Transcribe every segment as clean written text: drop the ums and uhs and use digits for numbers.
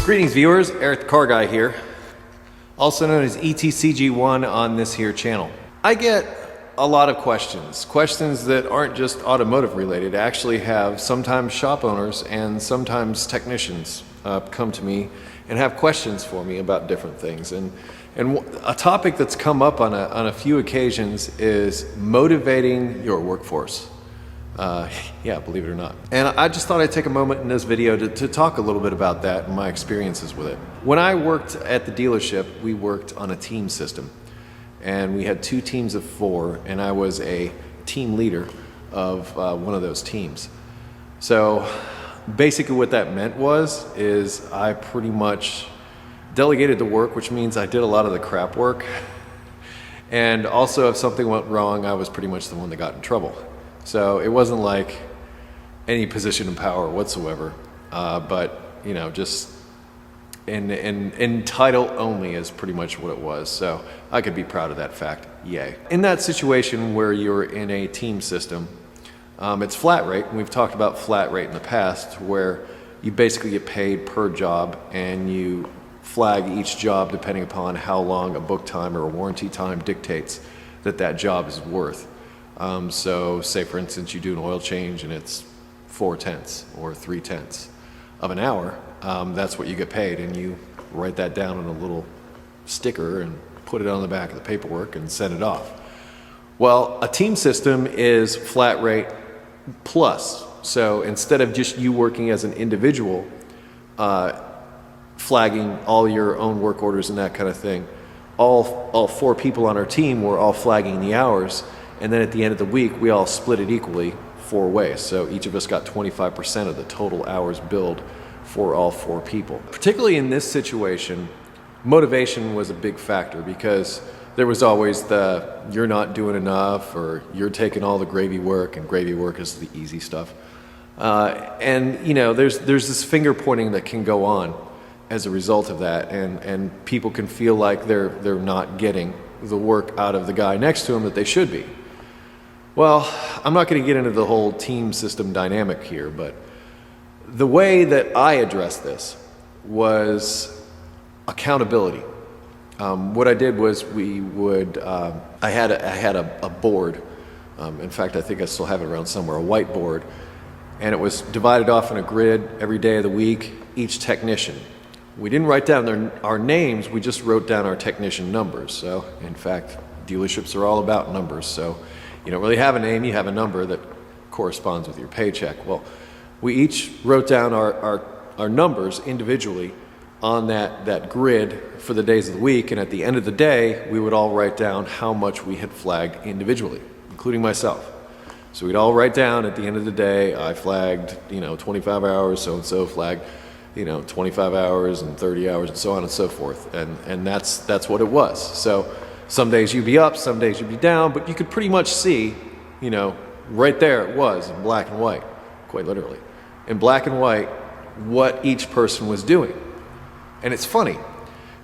Greetings viewers, Eric the Car Guy here, also known as ETCG1 on this here channel. I get a lot of questions that aren't just automotive related. I actually have sometimes shop owners and sometimes technicians come to me and have questions for me about different things. And a topic that's come up on a few occasions is motivating your workforce. Yeah, believe it or not. And I just thought I'd take a moment in this video to talk a little bit about that and my experiences with it. When I worked at the dealership, we worked on a team system. And we had 2 teams of 4, and I was a team leader of one of those teams. So basically what that meant is I pretty much delegated the work, which means I did a lot of the crap work. And also if something went wrong, I was pretty much the one that got in trouble. So it wasn't like any position of power whatsoever, but you know, just in title only is pretty much what it was. So I could be proud of that fact. Yay. In that situation where you're in a team system, it's flat rate, and we've talked about flat rate in the past, where you basically get paid per job and you flag each job depending upon how long a book time or a warranty time dictates that job is worth. So say for instance you do an oil change and it's 4/10 or 3/10 of an hour, that's what you get paid, and you write that down on a little sticker and put it on the back of the paperwork and send it off. Well, a team system is flat rate plus. So instead of just you working as an individual, flagging all your own work orders and that kind of thing, all 4 people on our team were all flagging the hours. And then at the end of the week, we all split it equally 4 ways. So each of us got 25% of the total hours billed for all 4 people. Particularly in this situation, motivation was a big factor, because there was always the you're not doing enough, or you're taking all the gravy work, and gravy work is the easy stuff. And you know, there's this finger pointing that can go on as a result of that, and people can feel like they're not getting the work out of the guy next to them that they should be. Well, I'm not going to get into the whole team system dynamic here, but the way that I addressed this was accountability. What I did was I had a board. In fact, I think I still have it around somewhere, a whiteboard, and it was divided off in a grid every day of the week, each technician. We didn't write down our names, we just wrote down our technician numbers. So, in fact, dealerships are all about numbers. So, you don't really have a name, you have a number that corresponds with your paycheck. Well, we each wrote down our numbers individually on that grid for the days of the week, and at the end of the day, we would all write down how much we had flagged individually, including myself. So we'd all write down at the end of the day, I flagged, 25 hours, so-and-so flagged, 25 hours and 30 hours and so on and so forth. And that's what it was. So some days you'd be up, some days you'd be down, but you could pretty much see, right there it was in black and white, quite literally. In black and white, what each person was doing. And it's funny,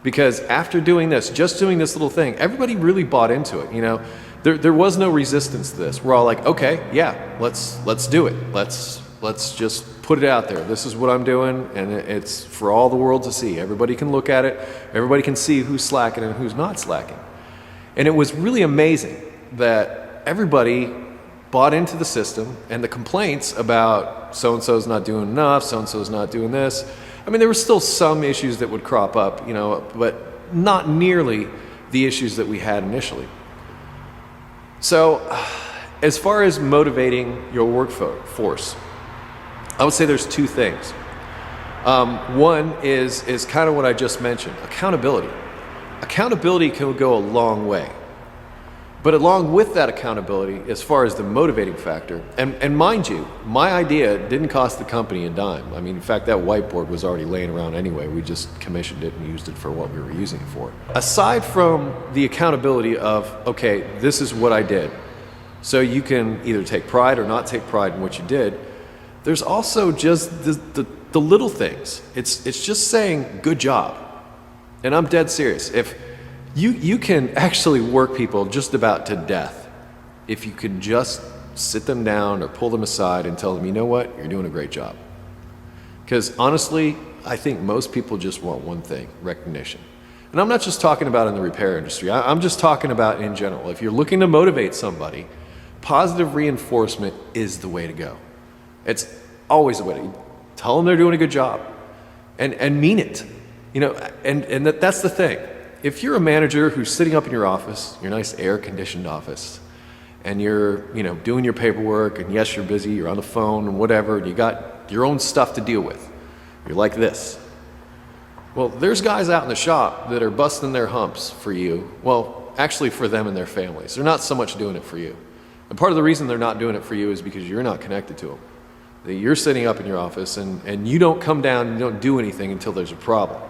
because after doing this, just doing this little thing, everybody really bought into it. There was no resistance to this. We're all like, okay, yeah, let's do it. Let's just put it out there. This is what I'm doing, and it's for all the world to see. Everybody can look at it. Everybody can see who's slacking and who's not slacking. And it was really amazing that everybody bought into the system, and the complaints about so-and-so's not doing enough, so-and-so's not doing this. I mean, there were still some issues that would crop up, but not nearly the issues that we had initially. So as far as motivating your workforce, I would say there's 2 things. One is kind of what I just mentioned, accountability. Accountability can go a long way. But along with that accountability, as far as the motivating factor, and mind you, my idea didn't cost the company a dime. I mean, in fact, that whiteboard was already laying around anyway. We just commissioned it and used it for what we were using it for. Aside from the accountability of, okay, this is what I did, so you can either take pride or not take pride in what you did, there's also just the little things. It's just saying, good job. And I'm dead serious. If you can actually work people just about to death if you can just sit them down or pull them aside and tell them, you know what, you're doing a great job. Because honestly, I think most people just want one thing: recognition. And I'm not just talking about in the repair industry. I'm just talking about in general. If you're looking to motivate somebody, positive reinforcement is the way to go. It's always the way to tell them they're doing a good job and mean it. You know, and that's the thing. If you're a manager who's sitting up in your office, your nice air-conditioned office, and you're, you know, doing your paperwork, and yes, you're busy, you're on the phone and whatever, and you got your own stuff to deal with. You're like this. Well, there's guys out in the shop that are busting their humps for you. Well, actually for them and their families. They're not so much doing it for you. And part of the reason they're not doing it for you is because you're not connected to them. You're sitting up in your office and you don't come down and you don't do anything until there's a problem.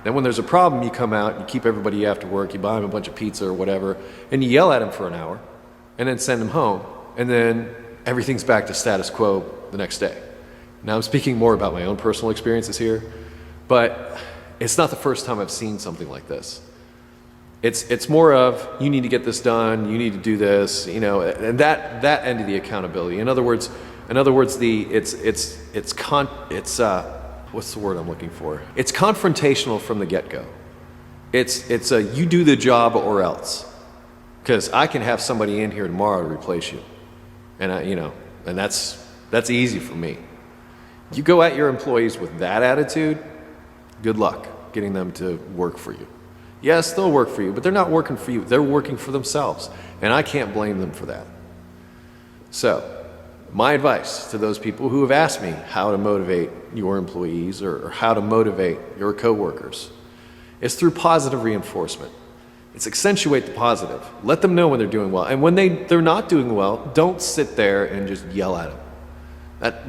Then when there's a problem, you come out, you keep everybody after work, you buy them a bunch of pizza or whatever, and you yell at them for an hour, and then send them home, and then everything's back to status quo the next day. Now I'm speaking more about my own personal experiences here, but it's not the first time I've seen something like this. It's more of, you need to get this done, you need to do this, you know, and that end of the accountability. In other words, what's the word I'm looking for? It's confrontational from the get-go. It's a you do the job or else. Because I can have somebody in here tomorrow to replace you. And and that's easy for me. You go at your employees with that attitude, good luck getting them to work for you. Yes, they'll work for you, but they're not working for you. They're working for themselves. And I can't blame them for that. So, my advice to those people who have asked me how to motivate your employees or how to motivate your coworkers is through positive reinforcement. It's accentuate the positive. Let them know when they're doing well. And when they're not doing well, don't sit there and just yell at them.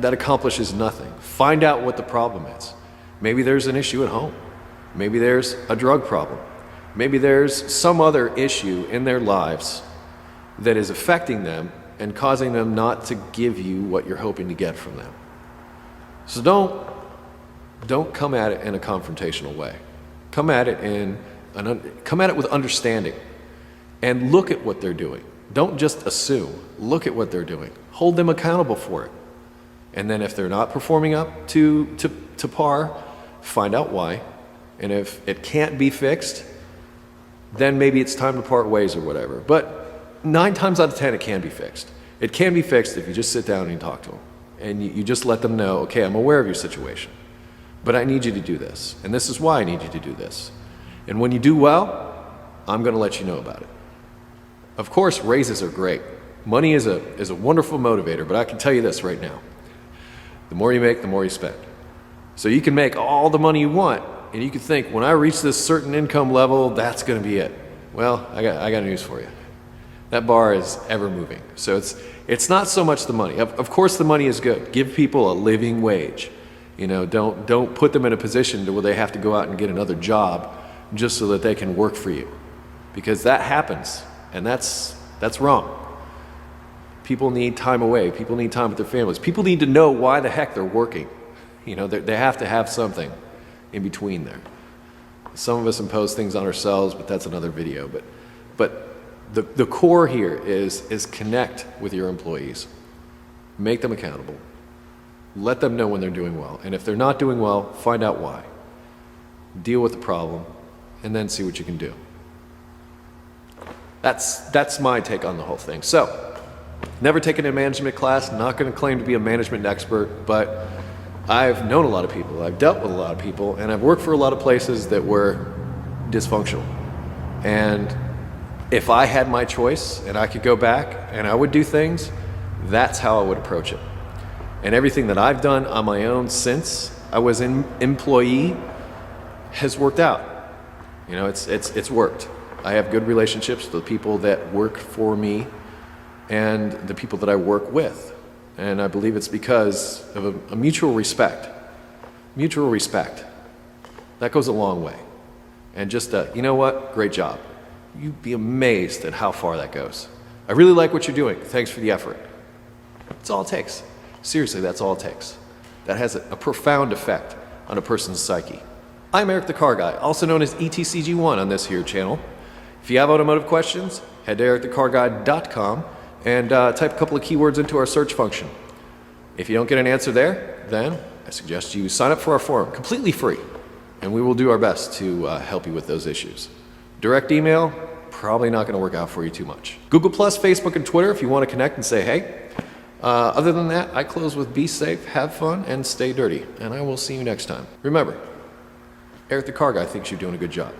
That accomplishes nothing. Find out what the problem is. Maybe there's an issue at home. Maybe there's a drug problem. Maybe there's some other issue in their lives that is affecting them and causing them not to give you what you're hoping to get from them. So don't come at it in a confrontational way. Come at it with understanding and look at what they're doing. Don't just assume. Look at what they're doing. Hold them accountable for it. And then if they're not performing up to par, find out why. And if it can't be fixed, then maybe it's time to part ways or whatever. But 9 times out of 10, it can be fixed. It can be fixed if you just sit down and you talk to them. And you just let them know, okay, I'm aware of your situation, but I need you to do this. And this is why I need you to do this. And when you do well, I'm going to let you know about it. Of course, raises are great. Money is a wonderful motivator, but I can tell you this right now. The more you make, the more you spend. So you can make all the money you want, and you can think, when I reach this certain income level, that's going to be it. Well, I got news for you. That bar is ever moving. So it's not so much the money. Of course the money is good. Give people a living wage. You know, don't put them in a position to where they have to go out and get another job just so that they can work for you. Because that happens, and that's wrong. People need time away. People need time with their families. People need to know why the heck they're working. You know, they have to have something in between there. Some of us impose things on ourselves, but that's another video. But the core here is connect with your employees. Make them accountable. Let them know when they're doing well. And if they're not doing well, find out why. Deal with the problem, and then see what you can do. That's my take on the whole thing. So, never taken a management class, not going to claim to be a management expert, but I've known a lot of people, I've dealt with a lot of people, and I've worked for a lot of places that were dysfunctional. And if I had my choice and I could go back and I would do things, that's how I would approach it. And everything that I've done on my own since I was an employee has worked out. You know, it's worked. I have good relationships with the people that work for me and the people that I work with. And I believe it's because of a mutual respect. Mutual respect. That goes a long way. And just, you know what? Great job. You'd be amazed at how far that goes. I really like what you're doing. Thanks for the effort. That's all it takes. Seriously, that's all it takes. That has a profound effect on a person's psyche. I'm Eric the Car Guy, also known as ETCG1 on this here channel. If you have automotive questions, head to ericthecarguy.com and type a couple of keywords into our search function. If you don't get an answer there, then I suggest you sign up for our forum, completely free, and we will do our best to help you with those issues. Direct email, probably not going to work out for you too much. Google+, Facebook, and Twitter if you want to connect and say hey. Other than that, I close with be safe, have fun, and stay dirty. And I will see you next time. Remember, Eric the Car Guy thinks you're doing a good job.